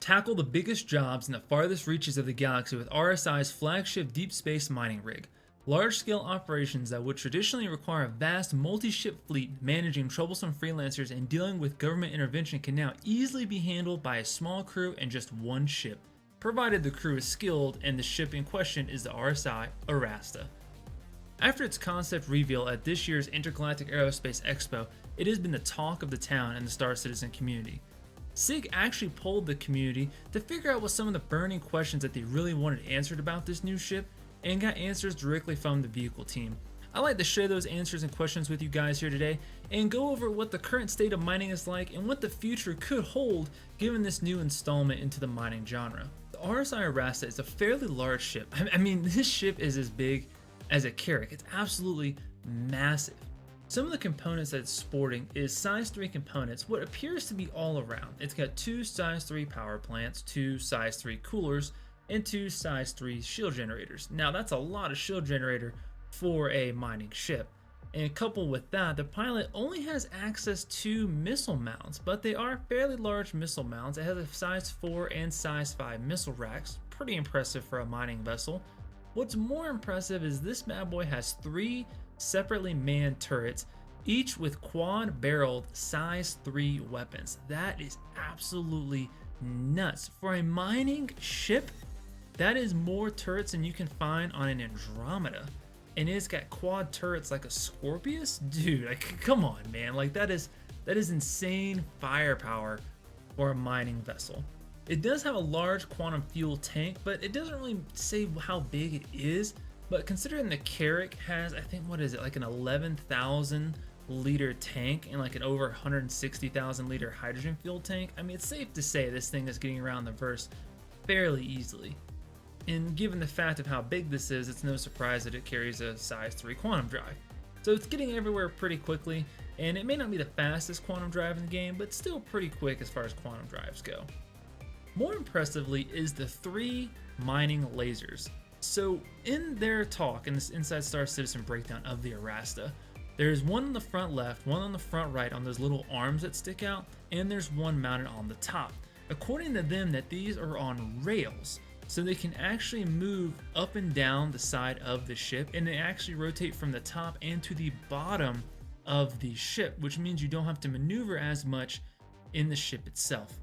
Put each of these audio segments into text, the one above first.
Tackle the biggest jobs in the farthest reaches of the galaxy with RSI's flagship deep space mining rig. Large-scale operations that would traditionally require a vast multi-ship fleet managing troublesome freelancers and dealing with government intervention can now easily be handled by a small crew and just one ship, provided the crew is skilled and the ship in question is the RSI Arrastra. After its concept reveal at this year's Intergalactic Aerospace Expo, it has been the talk of the town and the starcitizen community. SIG actually polled the community to figure out what some of the burning questions that they really wanted answered about this new ship, and got answers directly from the vehicle team. I'd like to share those answers and questions with you guys here today, and go over what the current state of mining is like and what the future could hold given this new installment into the mining genre. The RSI Arrastra is a fairly large ship. I mean, this ship is as big as a Carrack. It's absolutely massive. Some of the components that it's sporting is size 3 components, what appears to be all around. It's got 2 size 3 power plants, 2 size 3 coolers, and 2 size 3 shield generators. Now that's a lot of shield generator for a mining ship. And coupled with that, the pilot only has access to missile mounts, but they are fairly large missile mounts. It has a size 4 and size 5 missile racks, pretty impressive for a mining vessel. What's more impressive is this bad boy has 3 separately manned turrets, each with quad-barreled size 3 weapons. That is absolutely nuts. For a mining ship, that is more turrets than you can find on an Andromeda. And it's got quad turrets like a Scorpius? Dude, like, come on, man. Like, that is insane firepower for a mining vessel. It does have a large quantum fuel tank, but it doesn't really say how big it is. But considering the Carrack has, I think, what is it, like an 11,000 liter tank and like an over 160,000 liter hydrogen fuel tank, I mean, it's safe to say this thing is getting around the verse fairly easily. And given the fact of how big this is, it's no surprise that it carries a size 3 quantum drive. So it's getting everywhere pretty quickly, and it may not be the fastest quantum drive in the game, but still pretty quick as far as quantum drives go. More impressively is the 3 mining lasers. So in their talk, in this Inside Star Citizen breakdown of the Arrastra, there's one on the front left, one on the front right on those little arms that stick out, and there's one mounted on the top. According to them, that these are on rails, so they can actually move up and down the side of the ship, and they actually rotate from the top and to the bottom of the ship, which means you don't have to maneuver as much in the ship itself.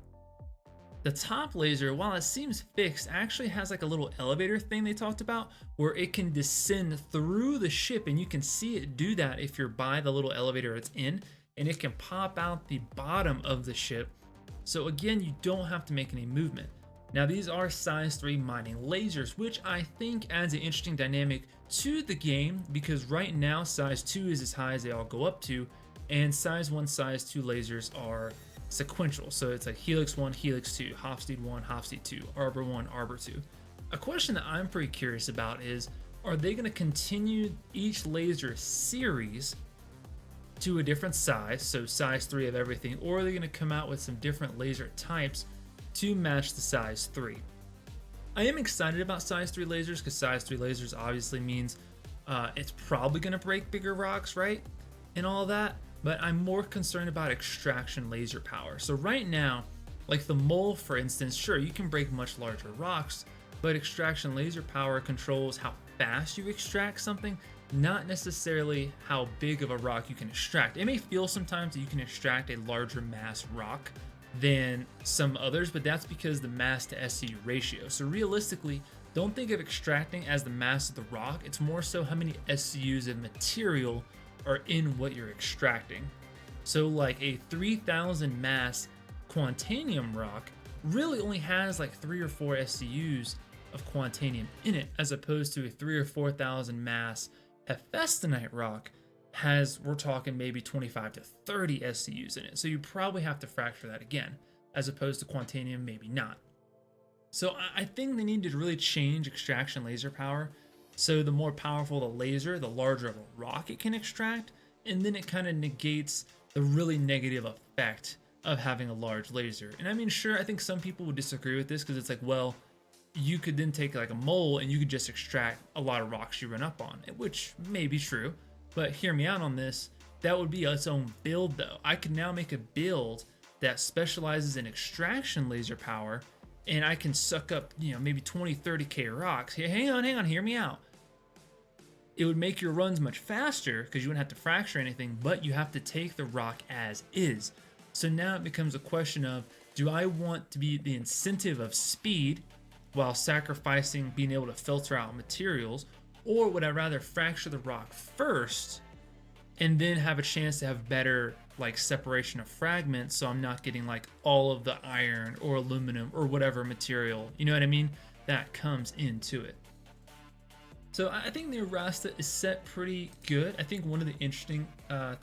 The top laser, while it seems fixed, actually has like a little elevator thing they talked about where it can descend through the ship, and you can see it do that if you're by the little elevator it's in, and it can pop out the bottom of the ship. So again, you don't have to make any movement. Now these are size 3 mining lasers, which I think adds an interesting dynamic to the game, because right now size 2 is as high as they all go up to, and size 1, size 2 lasers are sequential. So it's like Helix 1, Helix 2, Hofstede 1, Hofstede 2, Arbor 1, Arbor 2. A question that I'm pretty curious about is, are they going to continue each laser series to a different size, so size 3 of everything, or are they going to come out with some different laser types to match the size 3? I am excited about size 3 lasers because size 3 lasers obviously means it's probably going to break bigger rocks, right? And all that. But I'm more concerned about extraction laser power. So right now, like the mole for instance, sure, you can break much larger rocks, but extraction laser power controls how fast you extract something, not necessarily how big of a rock you can extract. It may feel sometimes that you can extract a larger mass rock than some others, but that's because the mass to SCU ratio. So realistically, don't think of extracting as the mass of the rock. It's more so how many SCUs of material are in what you're extracting. So like a 3,000 mass quantanium rock really only has like 3 or 4 SCUs of quantanium in it, as opposed to a 3 or 4,000 mass hephaestonite rock has, we're talking maybe 25 to 30 SCUs in it. So you probably have to fracture that again, as opposed to quantanium, maybe not. So I think they need to really change extraction laser power. So the more powerful the laser, the larger of a rock it can extract, and then it kind of negates the really negative effect of having a large laser. And I mean, sure, I think some people would disagree with this because it's like, well, you could then take like a mole and you could just extract a lot of rocks you run up on, which may be true, but hear me out on this. That would be its own build though. I could now make a build that specializes in extraction laser power and I can suck up, maybe 20, 30K rocks. Hey, hang on, hear me out. It would make your runs much faster because you wouldn't have to fracture anything, but you have to take the rock as is. So now it becomes a question of, do I want to be the incentive of speed while sacrificing being able to filter out materials, or would I rather fracture the rock first and then have a chance to have better like separation of fragments, so I'm not getting like all of the iron or aluminum or whatever material, you know what I mean, that comes into it. So I think the Arrastra is set pretty good. I think one of the interesting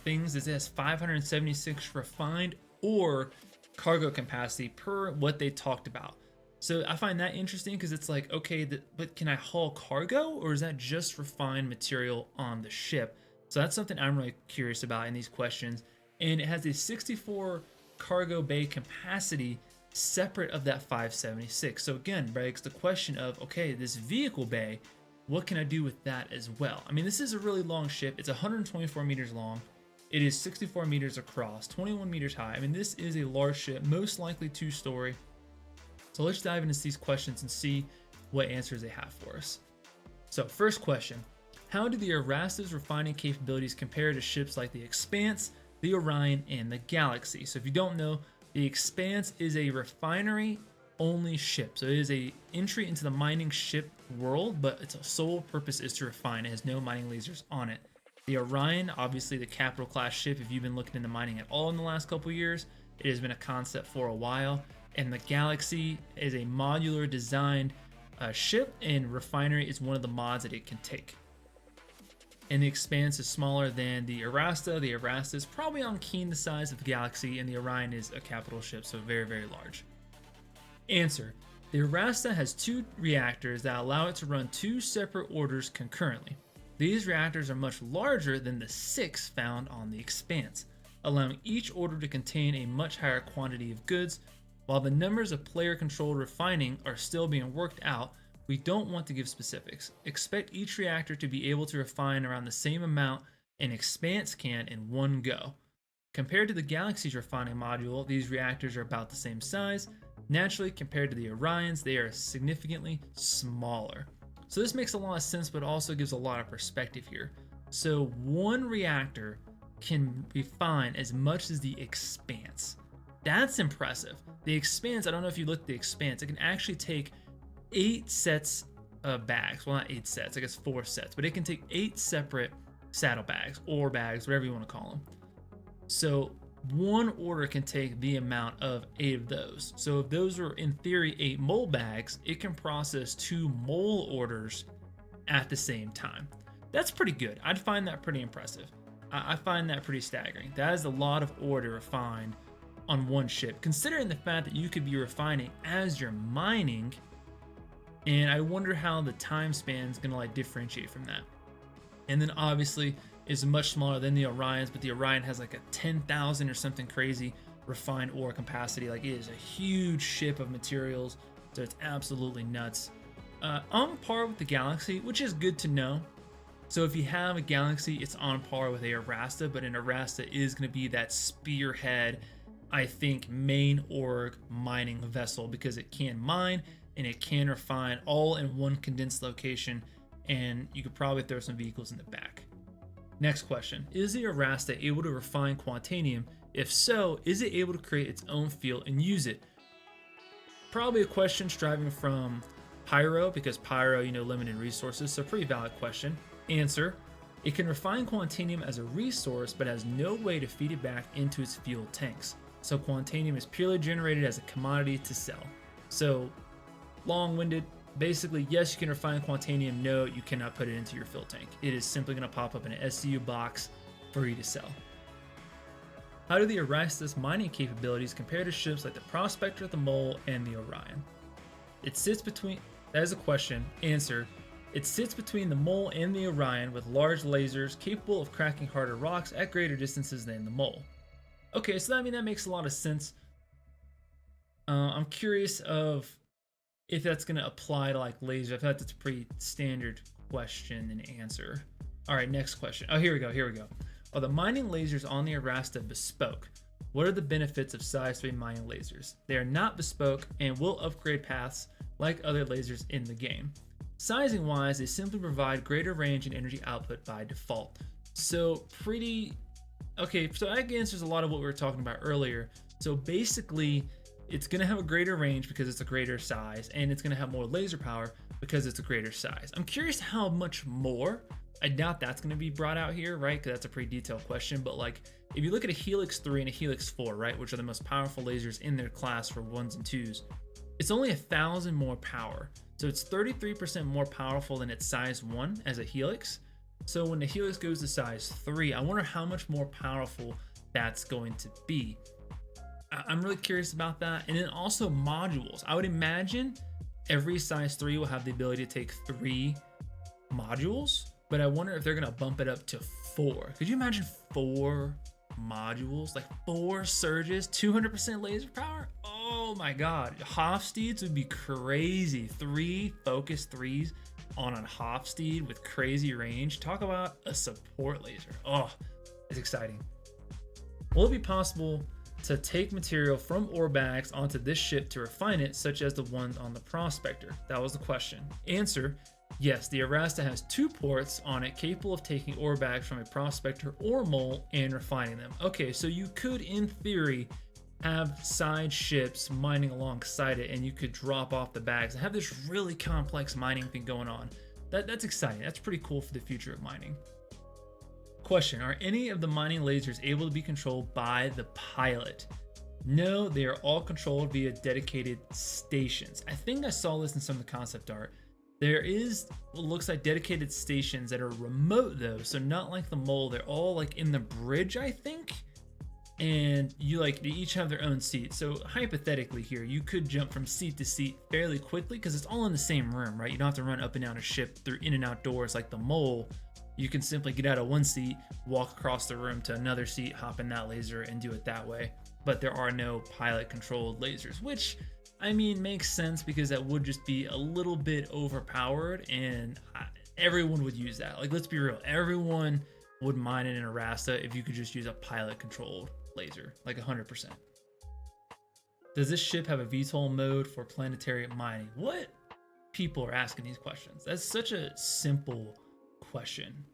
things is it has 576 refined or cargo capacity per what they talked about. So I find that interesting because it's like, okay, but can I haul cargo, or is that just refined material on the ship? So that's something I'm really curious about in these questions. And it has a 64 cargo bay capacity separate of that 576. So again, begs the question of, okay, this vehicle bay, what can I do with that as well? I mean, this is a really long ship. It's 124 meters long. It is 64 meters across, 21 meters high. I mean, this is a large ship, most likely 2-story. So let's dive into these questions and see what answers they have for us. So first question, how do the Arrastra's refining capabilities compare to ships like the Expanse, the Orion, and the Galaxy? So if you don't know, the Expanse is a refinery only ship. So it is a entry into the mining ship world, but its sole purpose is to refine. It has no mining lasers on it. The Orion, obviously the capital class ship, if you've been looking into mining at all in the last couple years, it has been a concept for a while. And the Galaxy is a modular designed ship, and refinery is one of the mods that it can take. And the Expanse is smaller than the Arrastra. The Arrastra is probably on keen the size of the Galaxy, and the Orion is a capital ship, so very, very large. Answer. The Arrastra has 2 reactors that allow it to run 2 separate orders concurrently. These reactors are much larger than the 6 found on the Expanse, allowing each order to contain a much higher quantity of goods. While the numbers of player-controlled refining are still being worked out, we don't want to give specifics. Expect each reactor to be able to refine around the same amount an Expanse can in one go. Compared to the Galaxy's refining module, these reactors are about the same size. Naturally, compared to the Orions, they are significantly smaller. So this makes a lot of sense, but also gives a lot of perspective here. So one reactor can refine as much as the Expanse. That's impressive. The Expanse, I don't know if you looked at the Expanse, it can actually take 8 sets of bags. Well, not 8 sets, I guess 4 sets, but it can take 8 separate saddlebags, ore bags, whatever you want to call them. So one order can take the amount of 8 of those. So if those are in theory 8 mole bags, it can process 2 mole orders at the same time. That's pretty good. I'd find that pretty impressive. I find that pretty staggering. That is a lot of ore to refine on one ship, considering the fact that you could be refining as you're mining. And I wonder how the time span is going to like differentiate from that. And then obviously is much smaller than the Orions, but the Orion has like a 10,000 or something crazy refined ore capacity. Like, it is a huge ship of materials, so it's absolutely nuts. On par with the Galaxy, which is good to know. So if you have a Galaxy, it's on par with a Arrastra, but an Arrastra is going to be that spearhead, I think, main org mining vessel, because it can mine and it can refine all in one condensed location, and you could probably throw some vehicles in the back. Next question, is the Arrastra able to refine Quantanium? If so, is it able to create its own field and use it? Probably a question striving from Pyro, because Pyro, limited resources, so pretty valid question. Answer, it can refine Quantanium as a resource, but has no way to feed it back into its fuel tanks. So Quantanium is purely generated as a commodity to sell. So long-winded, basically, yes, you can refine Quantanium. No, you cannot put it into your fuel tank. It is simply going to pop up in an SCU box for you to sell. How do the Arrastra's mining capabilities compare to ships like the Prospector, the Mole, and the Orion? It sits between, that is a question. Answer, it sits between the Mole and the Orion with large lasers capable of cracking harder rocks at greater distances than the Mole. Okay, so that makes a lot of sense. I'm curious of if that's going to apply to like laser. I feel like that's a pretty standard question and answer. All right, next question. Oh, here we go. Are the mining lasers on the Arrastra bespoke? What are the benefits of size 3 mining lasers? They are not bespoke and will upgrade paths like other lasers in the game. Sizing wise, they simply provide greater range and energy output by default. So okay, so that answers a lot of what we were talking about earlier. So basically, it's going to have a greater range because it's a greater size, and it's going to have more laser power because it's a greater size. I'm curious how much more. I doubt that's going to be brought out here, right? Because that's a pretty detailed question. But like, if you look at a Helix 3 and a Helix 4, right, which are the most powerful lasers in their class for 1s and 2s, it's only 1,000 more power. So it's 33% more powerful than its size 1 as a Helix. So when the Helix goes to size 3, I wonder how much more powerful that's going to be. I'm really curious about that. And then also modules. I would imagine every size 3 will have the ability to take 3 modules, but I wonder if they're going to bump it up to 4. Could you imagine 4 modules, like 4 surges, 200% laser power? Oh my god, Hofstedes would be crazy. 3 focus 3s on a Hofstede with crazy range. Talk about a support laser. Oh, it's exciting. Will it be possible to take material from ore bags onto this ship to refine it, such as the ones on the Prospector? That was the question. Answer: yes, the Arrastra has 2 ports on it capable of taking ore bags from a Prospector or mole and refining them. Okay, so you could, in theory, have side ships mining alongside it, and you could drop off the bags and have this really complex mining thing going on. That's exciting. That's pretty cool for the future of mining. Question: are any of the mining lasers able to be controlled by the pilot? No, they are all controlled via dedicated stations. I think I saw this in some of the concept art. There is what looks like dedicated stations that are remote though, so not like the mole. They're all like in the bridge, I think. And they each have their own seat. So hypothetically here, you could jump from seat to seat fairly quickly because it's all in the same room, right? You don't have to run up and down a ship through in and out doors like the mole. You can simply get out of one seat, walk across the room to another seat, hop in that laser and do it that way. But there are no pilot controlled lasers, which I mean makes sense because that would just be a little bit overpowered, and everyone would use that. Like, let's be real, everyone would mine in an Arrastra if you could just use a pilot controlled laser, like 100%. Does this ship have a VTOL mode for planetary mining? What people are asking these questions? That's such a simple question.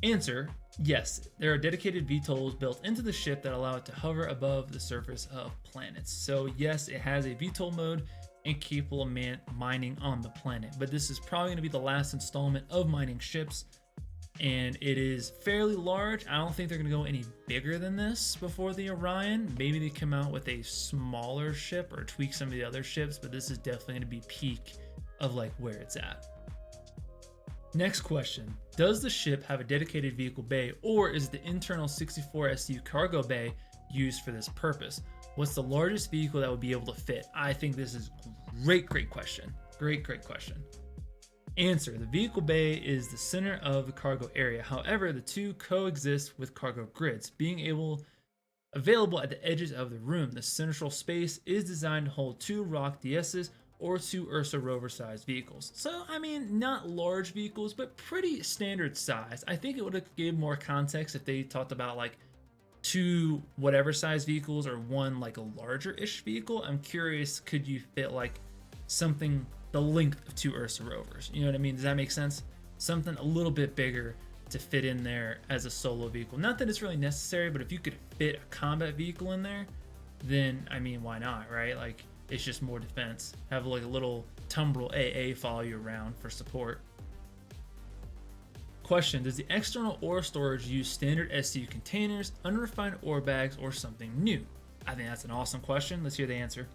Answer: yes, there are dedicated VTOLs built into the ship that allow it to hover above the surface of planets. So yes, it has a VTOL mode and capable of mining on the planet, but this is probably going to be the last installment of mining ships, and it is fairly large. I don't think they're going to go any bigger than this before the Orion. Maybe they come out with a smaller ship or tweak some of the other ships, but this is definitely going to be peak of like where it's at. Next question: does the ship have a dedicated vehicle bay, or is the internal 64 SU cargo bay used for this purpose? What's the largest vehicle that would be able to fit? I think this is great question. Great question. Answer: the vehicle bay is the center of the cargo area. However, the two coexist with cargo grids, being available at the edges of the room. The central space is designed to hold 2 Rock DSs or 2 Ursa rover sized vehicles. So, I mean, not large vehicles, but pretty standard size. I think it would have given more context if they talked about like 2 whatever size vehicles or 1 like a larger-ish vehicle. I'm curious, could you fit like something the length of 2 Ursa rovers? You know what I mean? Does that make sense? Something a little bit bigger to fit in there as a solo vehicle. Not that it's really necessary, but if you could fit a combat vehicle in there, then I mean, why not, right? Like, it's just more defense. Have like a little Tumbrel AA follow you around for support. Question: does the external ore storage use standard SU containers, unrefined ore bags, or something new? I think that's an awesome question. Let's hear the answer.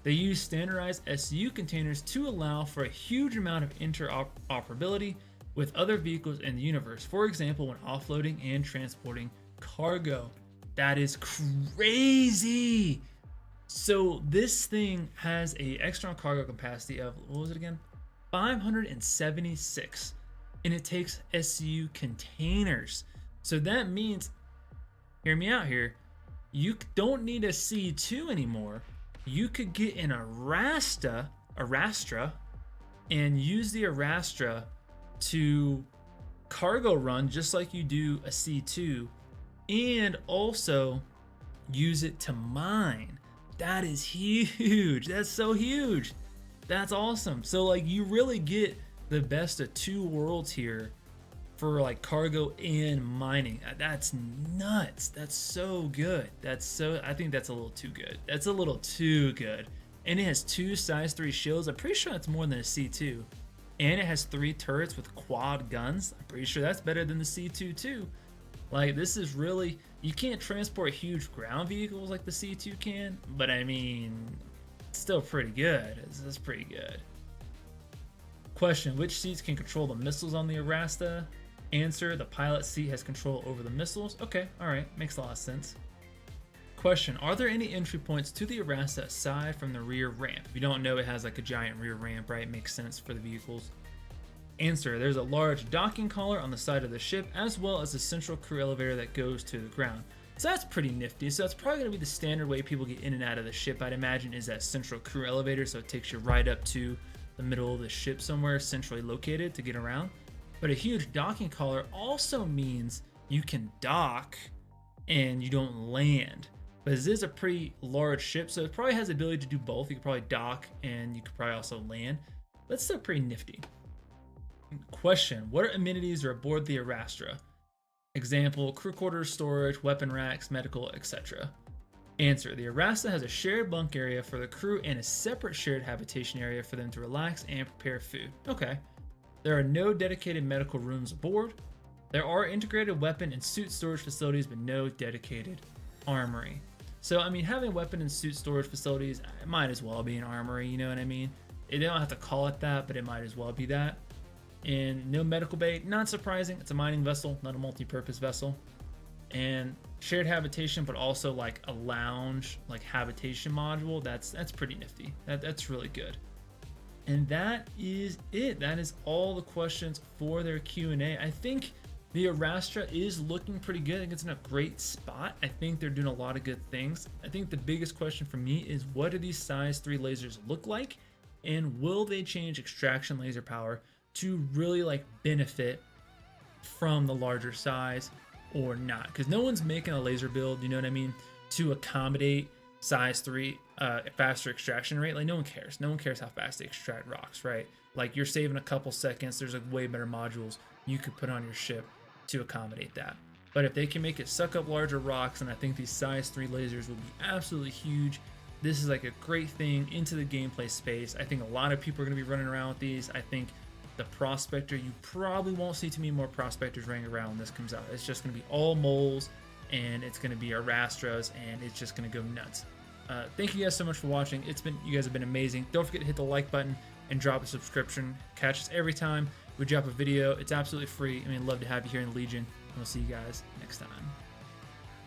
They use standardized SU containers to allow for a huge amount of interoperability with other vehicles in the universe. For example, when offloading and transporting cargo. That is crazy. So this thing has a external cargo capacity of, what was it again? 576, and it takes SU containers. So that means, hear me out here, you don't need a C2 anymore. You could get an Arrastra, and use the Arrastra to cargo run just like you do a C2, and also use it to mine. That is huge. That's so huge. That's awesome. So like you really get the best of two worlds here for like cargo and mining. That's nuts. That's so good. I think that's a little too good. That's a little too good. And it has 2 size 3 shields. I'm pretty sure that's more than a C2. And it has 3 turrets with quad guns. I'm pretty sure that's better than the C2 too. Like this is really, you can't transport huge ground vehicles like the C2 can, but I mean, it's still pretty good. It's pretty good. Question, which seats can control the missiles on the Arrastra? Answer, the pilot seat has control over the missiles. Okay, alright, makes a lot of sense. Question, are there any entry points to the Arrastra aside from the rear ramp? If you don't know, it has like a giant rear ramp, right? Makes sense for the vehicles. Answer, there's a large docking collar on the side of the ship, as well as a central crew elevator that goes to the ground. So that's pretty nifty. So that's probably going to be the standard way people get in and out of the ship, I'd imagine, is that central crew elevator. So it takes you right up to the middle of the ship somewhere centrally located to get around. But a huge docking collar also means you can dock and you don't land. But this is a pretty large ship, so it probably has the ability to do both. You could probably dock and you could probably also land. But it's still pretty nifty. Question, what amenities are aboard the Arrastra? Example, crew quarters, storage, weapon racks, medical, etc. Answer, the Arrastra has a shared bunk area for the crew and a separate shared habitation area for them to relax and prepare food. Okay. There are no dedicated medical rooms aboard. There are integrated weapon and suit storage facilities, but no dedicated armory. So, I mean, having weapon and suit storage facilities, it might as well be an armory, you know what I mean? They don't have to call it that, but it might as well be that. And no medical bay, not surprising. It's a mining vessel, not a multi-purpose vessel. And shared habitation, but also like a lounge, like habitation module. That's pretty nifty. That's really good. And that is it. That is all the questions for their Q&A. I think the Arrastra is looking pretty good. I think it's in a great spot. I think they're doing a lot of good things. I think the biggest question for me is, what do these size 3 lasers look like? And will they change extraction laser power to really like benefit from the larger size or not? Because no one's making a laser build, you know what I mean, to accommodate size 3 faster extraction rate. Like no one cares. No one cares how fast they extract rocks, right? Like you're saving a couple seconds. There's like way better modules you could put on your ship to accommodate that. But if they can make it suck up larger rocks, and I think these size 3 lasers will be absolutely huge. This is like a great thing into the gameplay space. I think a lot of people are going to be running around with these. I think the prospector, you probably won't see too many more prospectors running around when this comes out. It's just going to be all moles, and it's going to be Arrastras, and it's just going to go nuts. Thank you guys so much for watching. You guys have been amazing. Don't forget to hit the like button and drop a subscription. Catch us every time we drop a video. It's absolutely free. I mean, love to have you here in Legion, and we'll see you guys next time.